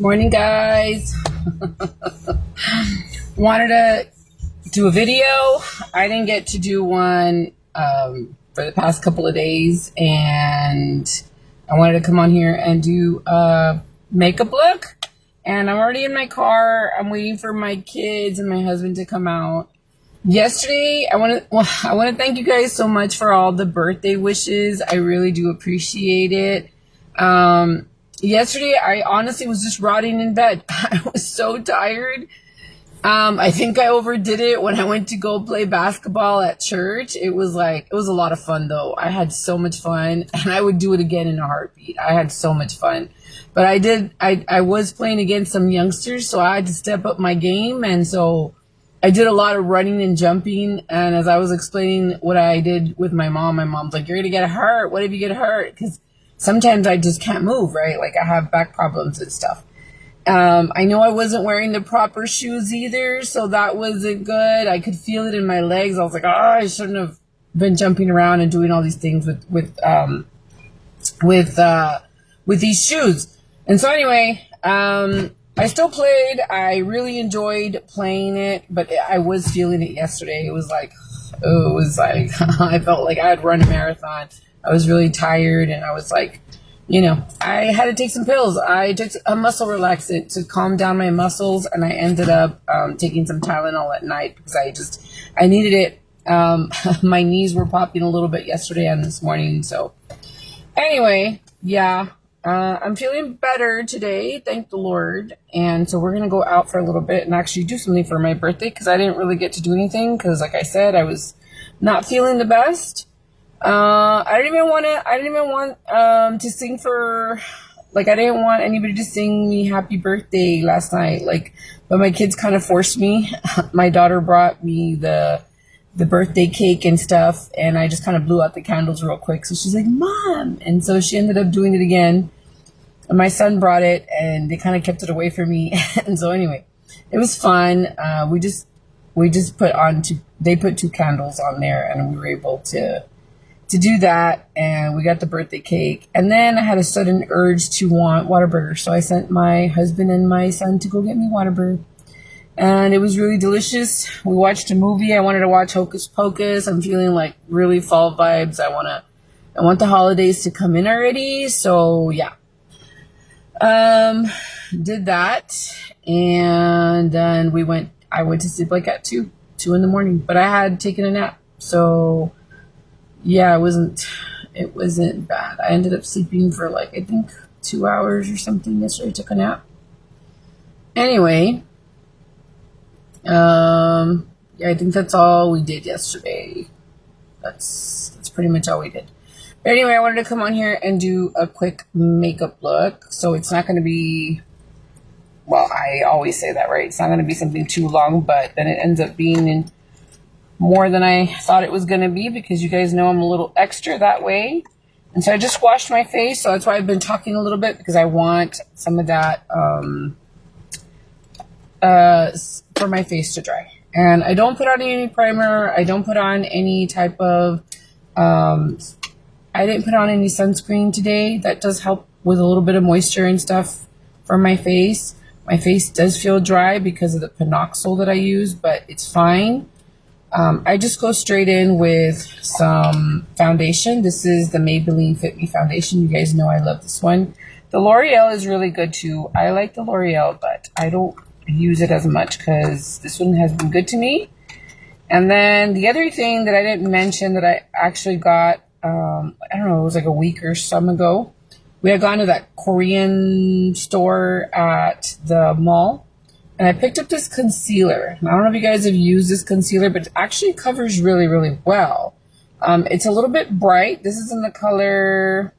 Morning, guys. Wanted to do a video. I didn't get to do one for the past couple of days, and I wanted to come on here and do a makeup look. And I'm already in my car. I'm waiting for my kids and my husband to come out. Yesterday, I want to thank you guys so much for all the birthday wishes. I really do appreciate it. Yesterday, I honestly was just rotting in bed. I was so tired. I think I overdid it when I went to go play basketball at church. It was a lot of fun though. I had so much fun, and I would do it again in a heartbeat. I had so much fun. But I was playing against some youngsters, so I had to step up my game, and so I did a lot of running and jumping. And as I was explaining what I did with my mom's like, "You're gonna get hurt. What if you get hurt?" Because sometimes I just can't move, right? Like I have back problems and stuff. I know I wasn't wearing the proper shoes either, so that wasn't good. I could feel it in my legs. I was like, I shouldn't have been jumping around and doing all these things with these shoes. And so anyway, I still played. I really enjoyed playing it, but I was feeling it yesterday. It was like I felt like I had run a marathon. I was really tired, and I was like, I had to take some pills. I took a muscle relaxant to calm down my muscles, and I ended up taking some Tylenol at night because I needed it. My knees were popping a little bit yesterday and this morning. So anyway, yeah, I'm feeling better today, thank the Lord. And so we're going to go out for a little bit and actually do something for my birthday, because I didn't really get to do anything because, like I said, I was not feeling the best. I didn't even want to sing I didn't want anybody to sing me happy birthday last night, but my kids kind of forced me. My daughter brought me the birthday cake and stuff, and I just kind of blew out the candles real quick. So she's like, "Mom," and so she ended up doing it again. And my son brought it, and they kind of kept it away from me. And so anyway, it was fun. We just they put 2 candles on there, and we were able to do that, and we got the birthday cake. And then I had a sudden urge to want Whataburger, so I sent my husband and my son to go get me Whataburger, and it was really delicious. We watched a movie. I wanted to watch Hocus Pocus. I'm feeling like really fall vibes. I want the holidays to come in already, so yeah. Did that, and then I went to sleep at 2 in the morning, but I had taken a nap, so yeah, it wasn't bad. I ended up sleeping for I think 2 hours or something yesterday. I took a nap. Anyway, yeah, I think that's all we did yesterday. That's pretty much all we did. But anyway, I wanted to come on here and do a quick makeup look. So it's not going to be, well, I always say that, right? It's not going to be something too long, but then it ends up being in more than I thought it was going to be, because you guys know I'm a little extra that way. And so I just washed my face, so that's why I've been talking a little bit, because I want some of that for my face to dry. And I don't put on any primer. I don't put on any type of I didn't put on any sunscreen today. That does help with a little bit of moisture and stuff for my face. My face does feel dry because of the Panoxyl that I use, but it's fine. I just go straight in with some foundation. This is the Maybelline Fit Me foundation. You guys know I love this one. The L'Oreal is really good too. I like the L'Oreal, but I don't use it as much because this one has been good to me. And then the other thing that I didn't mention that I actually got, I don't know, it was like a week or some ago. We had gone to that Korean store at the mall, and I picked up this concealer. I don't know if you guys have used this concealer, but it actually covers really, really well. It's a little bit bright. This is in the color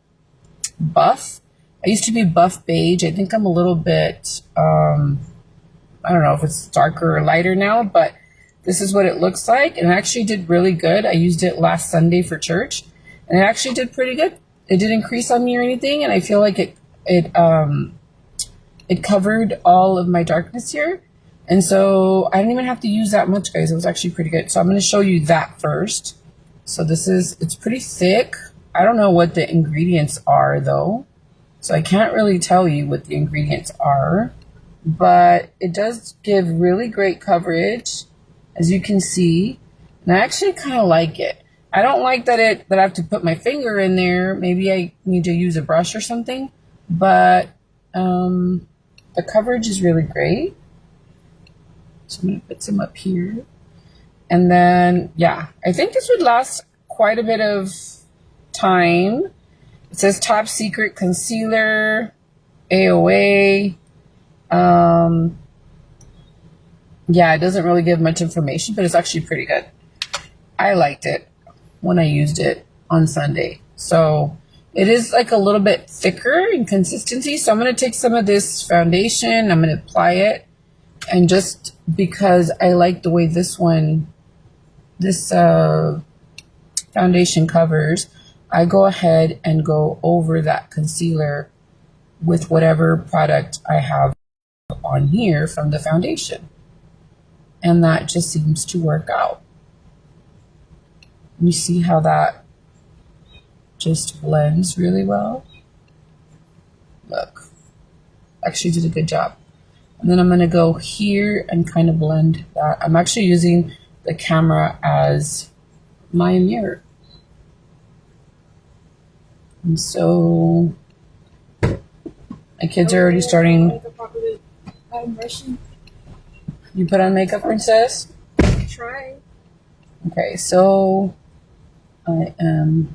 Buff. I used to be Buff Beige. I think I'm a little bit, I don't know if it's darker or lighter now, but this is what it looks like. And it actually did really good. I used it last Sunday for church, and it actually did pretty good. It didn't crease on me or anything, and I feel like it covered all of my darkness here. And so I didn't even have to use that much, guys. It was actually pretty good. So I'm going to show you that first. So it's pretty thick. I don't know what the ingredients are though. So I can't really tell you what the ingredients are, but it does give really great coverage, as you can see. And I actually kind of like it. I don't like that I have to put my finger in there. Maybe I need to use a brush or something, but the coverage is really great. So I'm going to put some up here. And then, yeah, I think this would last quite a bit of time. It says top secret concealer, AOA. Yeah, it doesn't really give much information, but it's actually pretty good. I liked it when I used it on Sunday. So it is like a little bit thicker in consistency. So I'm going to take some of this foundation. I'm going to apply it. And just because I like the way this foundation covers, I go ahead and go over that concealer with whatever product I have on here from the foundation. And that just seems to work out. You see how that just blends really well? Look, actually did a good job. And then I'm going to go here and kind of blend that. I'm actually using the camera as my mirror. And so my kids are already starting. You put on makeup, princess? Try. Okay, so I'm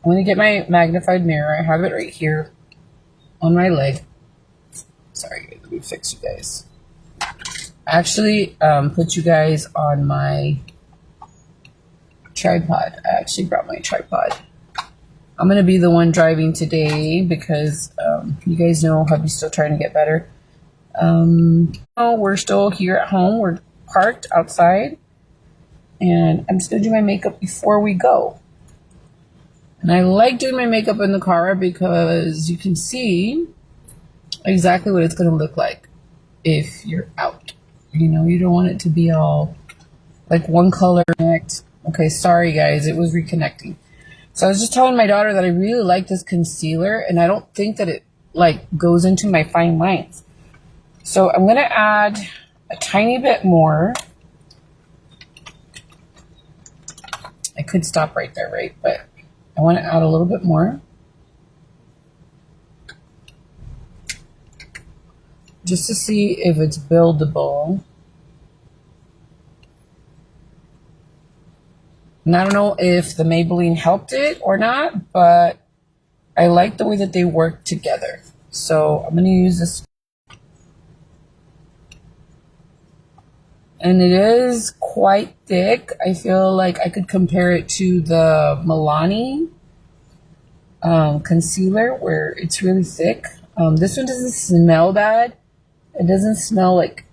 going to get my magnified mirror. I have it right here on my leg. Sorry, let me fix you guys. I actually put you guys on my tripod. I actually brought my tripod. I'm going to be the one driving today because you guys know hubby's still trying to get better. We're still here at home. We're parked outside. And I'm just going to do my makeup before we go. And I like doing my makeup in the car because you can see exactly what it's going to look like if you're out. You know, you don't want it to be all like one color. Okay, sorry guys, it was reconnecting. So I was just telling my daughter that I really like this concealer and I don't think that it like goes into my fine lines. So I'm going to add a tiny bit more. I could stop right there, right? But I want to add a little bit more. Just to see if it's buildable. And I don't know if the Maybelline helped it or not, but I like the way that they work together. So I'm going to use this. And it is quite thick. I feel like I could compare it to the Milani concealer where it's really thick. This one doesn't smell bad. It doesn't smell like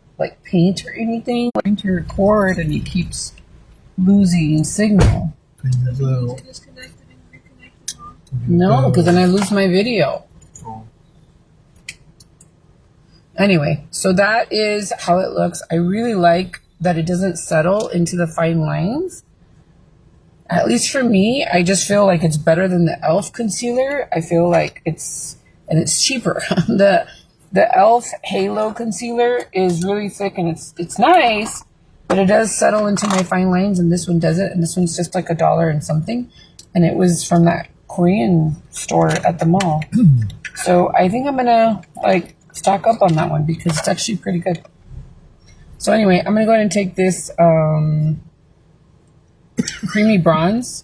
paint or anything. I'm trying to record and it keeps losing signal. No, because then I lose my video. Anyway, so that is how it looks. I really like that it doesn't settle into the fine lines. At least for me, I just feel like it's better than the e.l.f. concealer. I feel like it's cheaper. The e.l.f. Halo concealer is really thick and it's nice, but it does settle into my fine lines, and this one doesn't. And this one's just like $1 and something, and it was from that Korean store at the mall. So I think I'm gonna like stock up on that one because it's actually pretty good. So anyway, I'm gonna go ahead and take this creamy bronze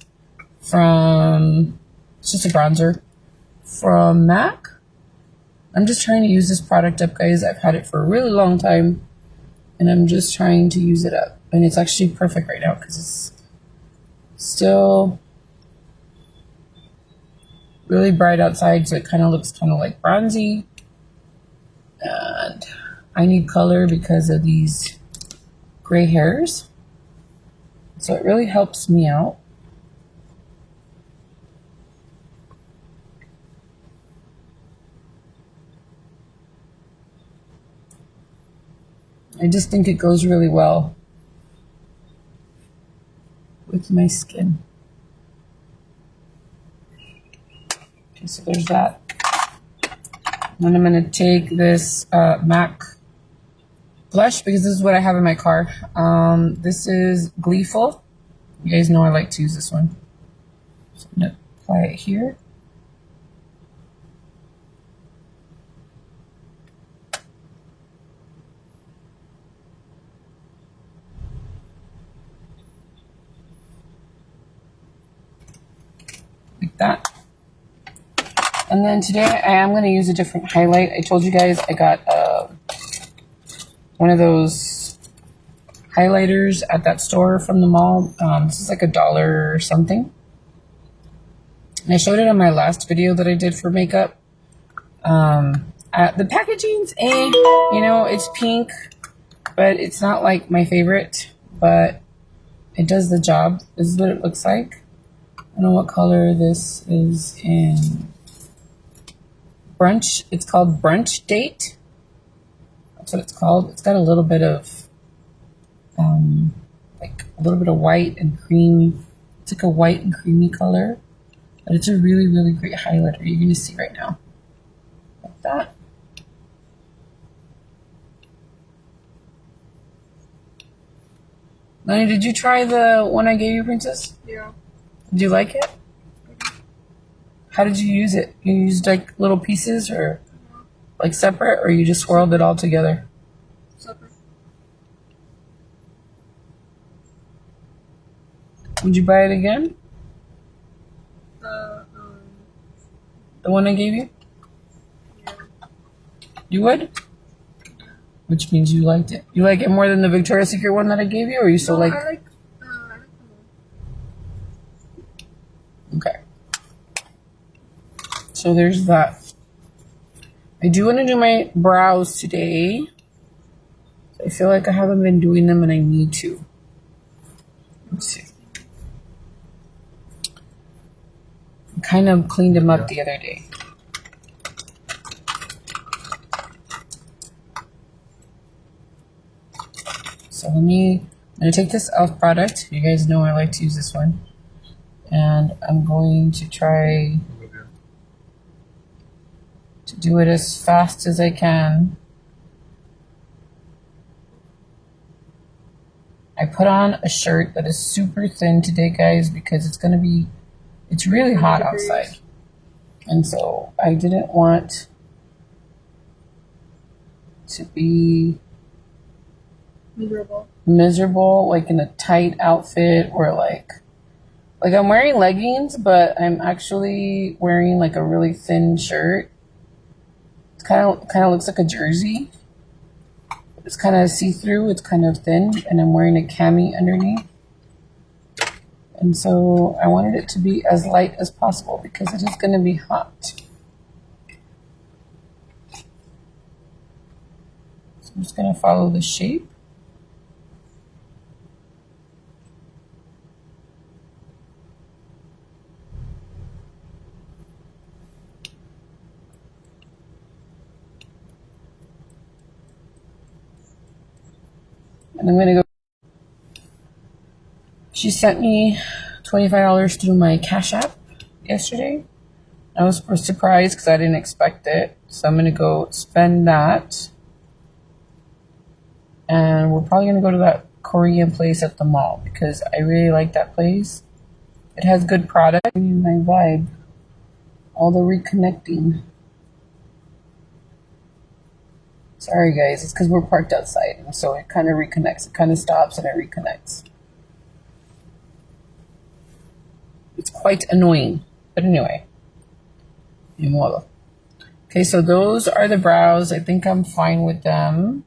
from, it's just a bronzer from MAC. I'm just trying to use this product up, guys. I've had it for a really long time and I'm just trying to use it up, and it's actually perfect right now because it's still really bright outside, so it kind of looks kind of like bronzy. And I need color because of these gray hairs, so it really helps me out. I just think it goes really well with my skin. Okay, so there's that. And I'm going to take this MAC blush because this is what I have in my car. This is Gleeful. You guys know I like to use this one. So I'm going to apply it here. Like that. And then today I am going to use a different highlight. I told you guys I got one of those highlighters at that store from the mall. This is like $1 or something. And I showed it on my last video that I did for makeup. The packaging's you know, it's pink, but it's not like my favorite, but it does the job. This is what it looks like. I don't know what color this is in. Brunch. It's called Brunch Date. That's what it's called. It's got a little bit of like a little bit of white and cream. It's like a white and creamy color, but it's a really, really great highlighter. You're going to see right now. Like that. Lani, did you try the one I gave you, Princess? Yeah. Did you like it? How did you use it? You used like little pieces or like separate, or you just swirled it all together? Separate. Would you buy it again? The one I gave you? yeah. You would? Which means you liked it. You like it more than the Victoria's Secret one that I gave you, or you still No, like? I like the one. Okay. So there's that. I do want to do my brows today. I feel like I haven't been doing them and I need to. Let's see. I kind of cleaned them up the other day. So I'm going to take this e.l.f. product. You guys know I like to use this one. And I'm going to try to do it as fast as I can. I put on a shirt that is super thin today, guys, because it's really hot outside. And so I didn't want to be miserable, like in a tight outfit, or like I'm wearing leggings, but I'm actually wearing like a really thin shirt. It kind of looks like a jersey. It's kind of see-through. It's kind of thin, and I'm wearing a cami underneath. And so I wanted it to be as light as possible because it is going to be hot. So I'm just going to follow the shape. And I'm going to go. She sent me $25 through my Cash App yesterday. I was surprised because I didn't expect it. So I'm going to go spend that. And we're probably going to go to that Korean place at the mall because I really like that place. It has good product. My vibe. All the reconnecting. Sorry guys, it's because we're parked outside, and so it kind of reconnects. It kind of stops and it reconnects. It's quite annoying, but anyway. Okay, so those are the brows. I think I'm fine with them.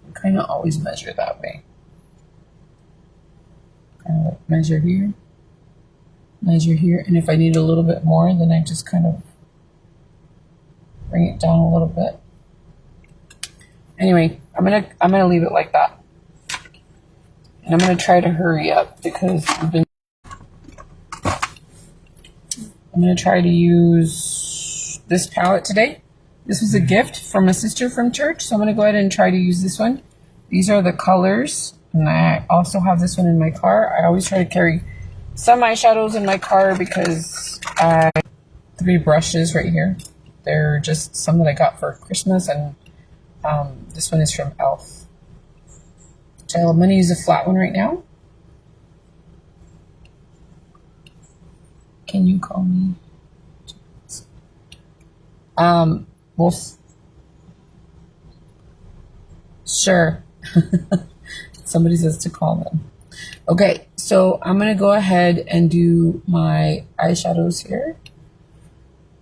I kind of always measure that way. Kind of like measure here. Measure here, and if I need a little bit more, then I just kind of bring it down a little bit. Anyway, I'm gonna leave it like that, and I'm gonna try to hurry up because I'm gonna try to use this palette today. This was a gift from a sister from church, so I'm gonna go ahead and try to use this one. These are the colors And I also have this one in my car. I always try to carry some eyeshadows in my car because I have 3 brushes right here. They're just some that I got for Christmas, and this one is from e.l.f. So I'm going to use a flat one right now. Can you call me? Well, sure. Somebody says to call them. Okay, so I'm going to go ahead and do my eyeshadows here.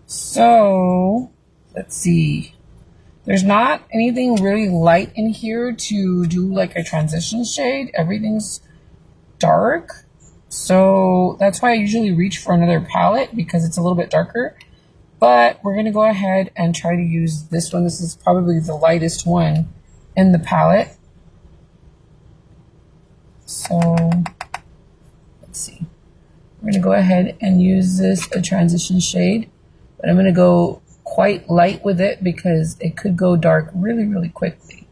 So, let's see. There's not anything really light in here to do like a transition shade. Everything's dark. So that's why I usually reach for another palette, because it's a little bit darker. But we're going to go ahead and try to use this one. This is probably the lightest one in the palette. So let's see. We're going to go ahead and use this, a transition shade. But I'm going to go quite light with it because it could go dark really, really quickly.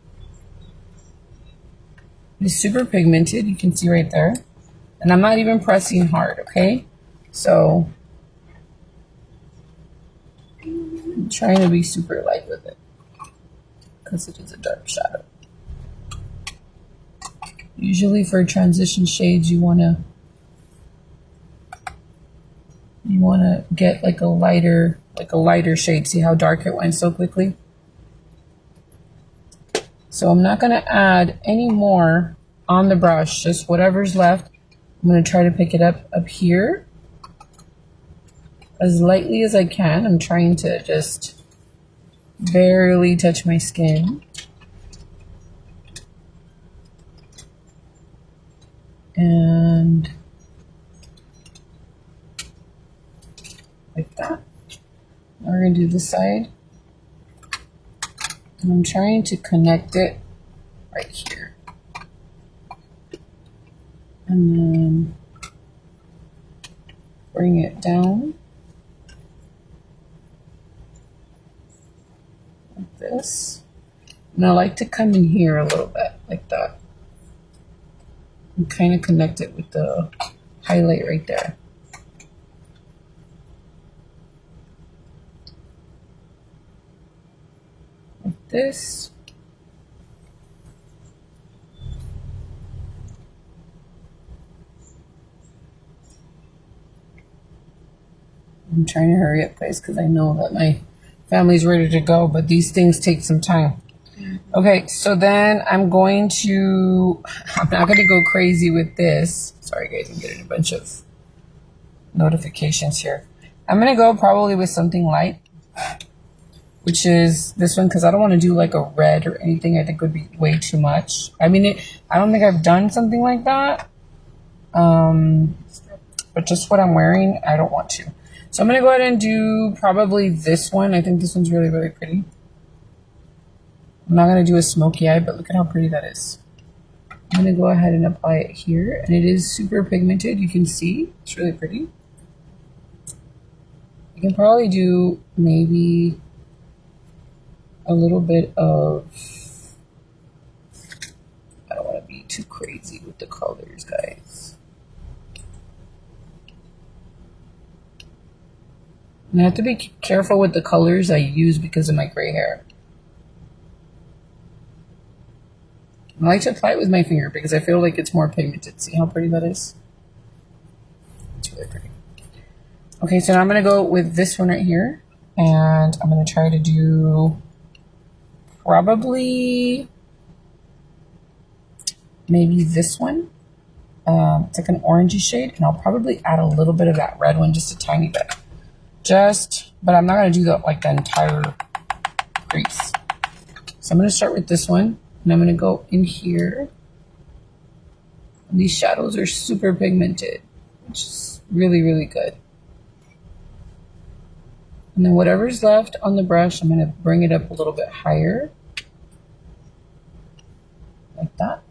It's super pigmented, you can see right there. And I'm not even pressing hard, okay? So I'm trying to be super light with it because it is a dark shadow. Usually for transition shades, you wanna get like a lighter shade. See how dark it went so quickly? So I'm not gonna add any more on the brush, just whatever's left. I'm gonna try to pick it up here as lightly as I can. I'm trying to just barely touch my skin. And like that. Now we're going to do this side. And I'm trying to connect it right here. And then bring it down like this. And I like to come in here a little bit like that. And kind of connect it with the highlight right there. Like this. I'm trying to hurry up, guys, because I know that my family's ready to go, but these things take some time. Okay, so then I'm not going to go crazy with this. Sorry, guys, I'm getting a bunch of notifications here. I'm going to go probably with something light, which is this one, because I don't want to do like a red or anything. I think would be way too much. I mean, I don't think I've done something like that. But just what I'm wearing, I don't want to. So I'm going to go ahead and do probably this one. I think this one's really, really pretty. I'm not going to do a smoky eye, but look at how pretty that is. I'm going to go ahead and apply it here. And it is super pigmented. You can see it's really pretty. I can probably do maybe a little bit of, I don't want to be too crazy with the colors, guys. And I have to be careful with the colors I use because of my gray hair. I like to apply it with my finger because I feel like it's more pigmented. See how pretty that is? It's really pretty. Okay, so now I'm going to go with this one right here. And I'm going to try to do probably maybe this one. It's like an orangey shade. And I'll probably add a little bit of that red one, just a tiny bit. But I'm not going to do the entire crease. So I'm going to start with this one. And I'm going to go in here. And these shadows are super pigmented, which is really, really good. And then whatever's left on the brush, I'm going to bring it up a little bit higher. Like that.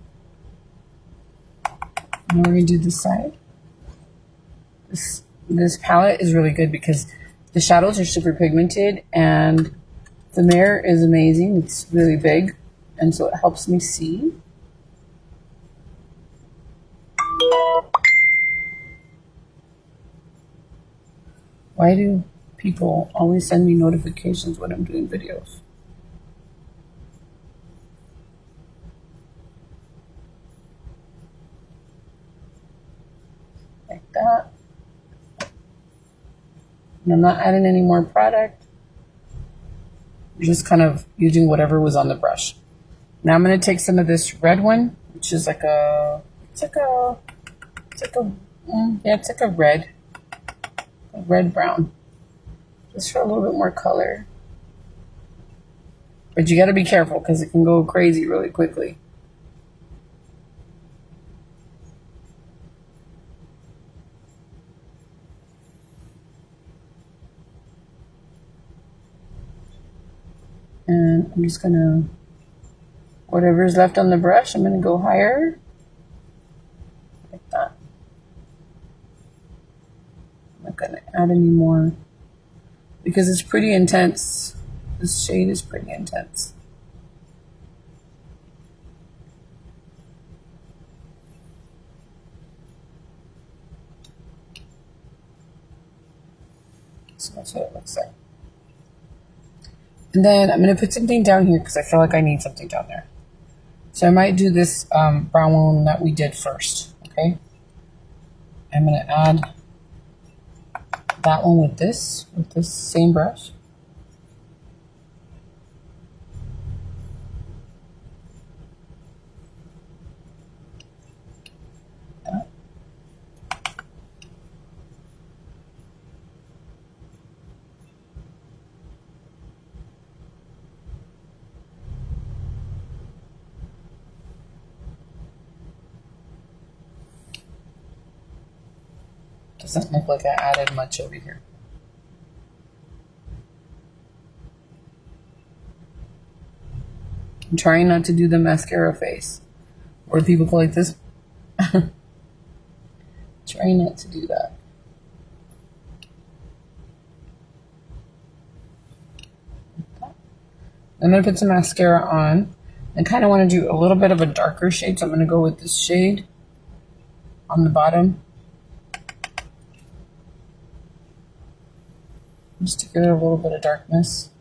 And we're going to do this side. This palette is really good because the shadows are super pigmented and the mirror is amazing. It's really big. And so it helps me see. Why do people always send me notifications when I'm doing videos? Like that. And I'm not adding any more product. I'm just kind of using whatever was on the brush. Now I'm going to take some of this red one, which is like a red brown, just for a little bit more color. But you got to be careful because it can go crazy really quickly. And I'm just gonna, whatever's left on the brush, I'm gonna go higher, like that. I'm not gonna add any more because it's pretty intense. This shade is pretty intense. So that's what it looks like. And then I'm going to put something down here because I feel like I need something down there. So I might do this brown one that we did first, okay? I'm going to add that one with this same brush. That. Doesn't look like I added much over here. I'm trying not to do the mascara face, or people go like this. Trying not to do that. I'm going to put some mascara on. I kind of want to do a little bit of a darker shade, so I'm going to go with this shade on the bottom. Just to give it a little bit of darkness.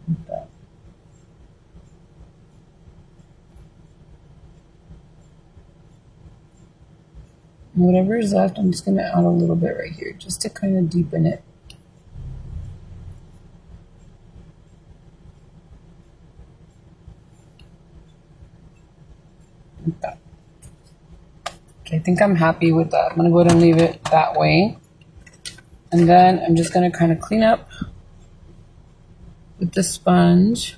Like that. And whatever is left, I'm just going to add a little bit right here, just to kind of deepen it. Like that. Okay, I think I'm happy with that. I'm going to go ahead and leave it that way. And then I'm just going to kind of clean up with the sponge.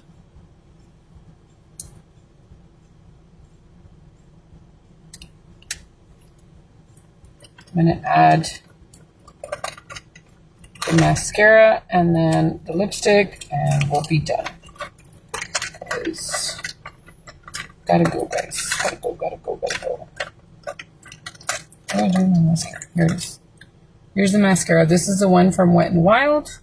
I'm going to add the mascara and then the lipstick, and we'll be done. Guys, gotta go, guys. Gotta go. What do I do with my mascara? Here it is. Here's the mascara. This is the one from Wet n Wild.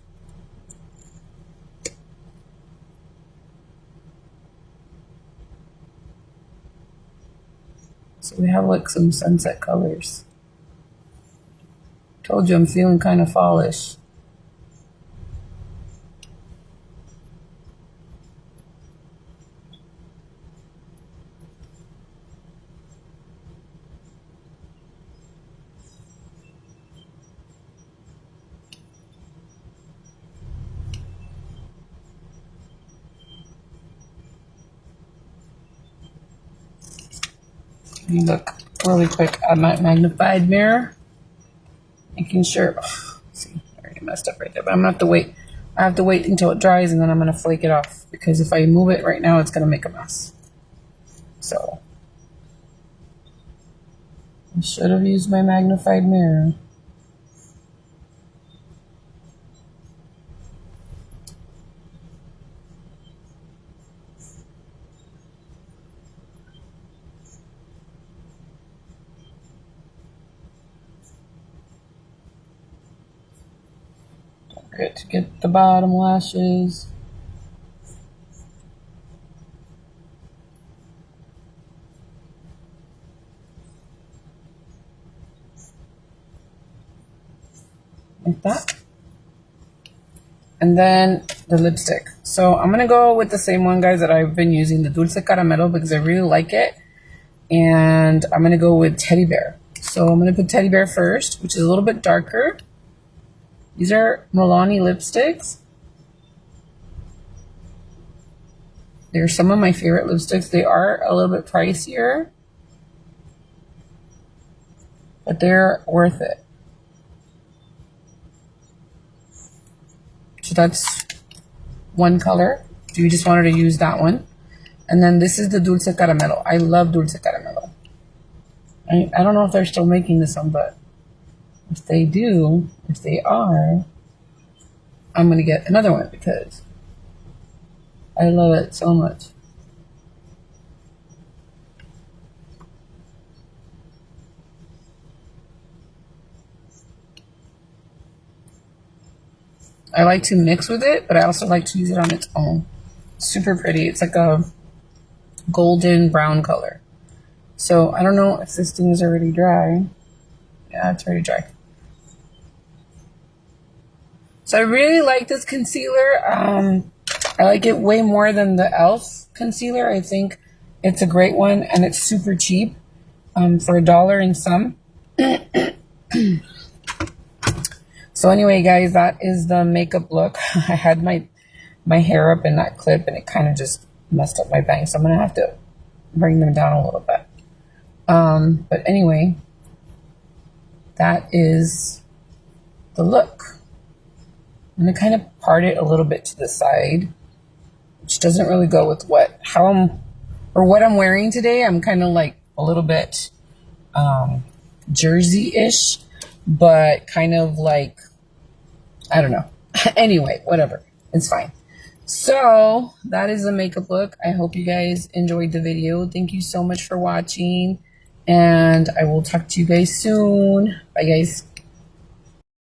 So we have like some sunset colors. Told you I'm feeling kind of fallish. Let me look really quick at my magnified mirror. Making sure, see, I already messed up right there, but I'm gonna have to wait. I have to wait until it dries and then I'm gonna flake it off, because if I move it right now, it's gonna make a mess. So, I should have used my magnified mirror. Good to get the bottom lashes. like that. And then the lipstick. So I'm going to go with the same one, guys, that I've been using, the Dulce Caramelo, because I really like it. And I'm going to go with Teddy Bear. So I'm going to put Teddy Bear first, which is a little bit darker. These are Milani lipsticks. They're some of my favorite lipsticks. They are a little bit pricier, but they're worth it. So that's one color. Do you just wanted to use that one? And then this is the Dulce Caramelo. I love Dulce Caramelo. I don't know if they're still making this one, but if they do, if they are, I'm going to get another one because I love it so much. I like to mix with it, but I also like to use it on its own. Super pretty. It's like a golden brown color. So I don't know if this thing is already dry. Yeah, it's already dry. So I really like this concealer. I like it way more than the e.l.f. concealer. I think it's a great one, and it's super cheap for $1 and some. So anyway, guys, that is the makeup look. I had my hair up in that clip, and it kind of just messed up my bangs. So I'm going to have to bring them down a little bit. But anyway, that is the look. I'm going to kind of part it a little bit to the side, which doesn't really go with what I'm wearing today. I'm kind of like a little bit jersey-ish, but kind of like, I don't know. Anyway, whatever. It's fine. So that is the makeup look. I hope you guys enjoyed the video. Thank you so much for watching, and I will talk to you guys soon. Bye, guys.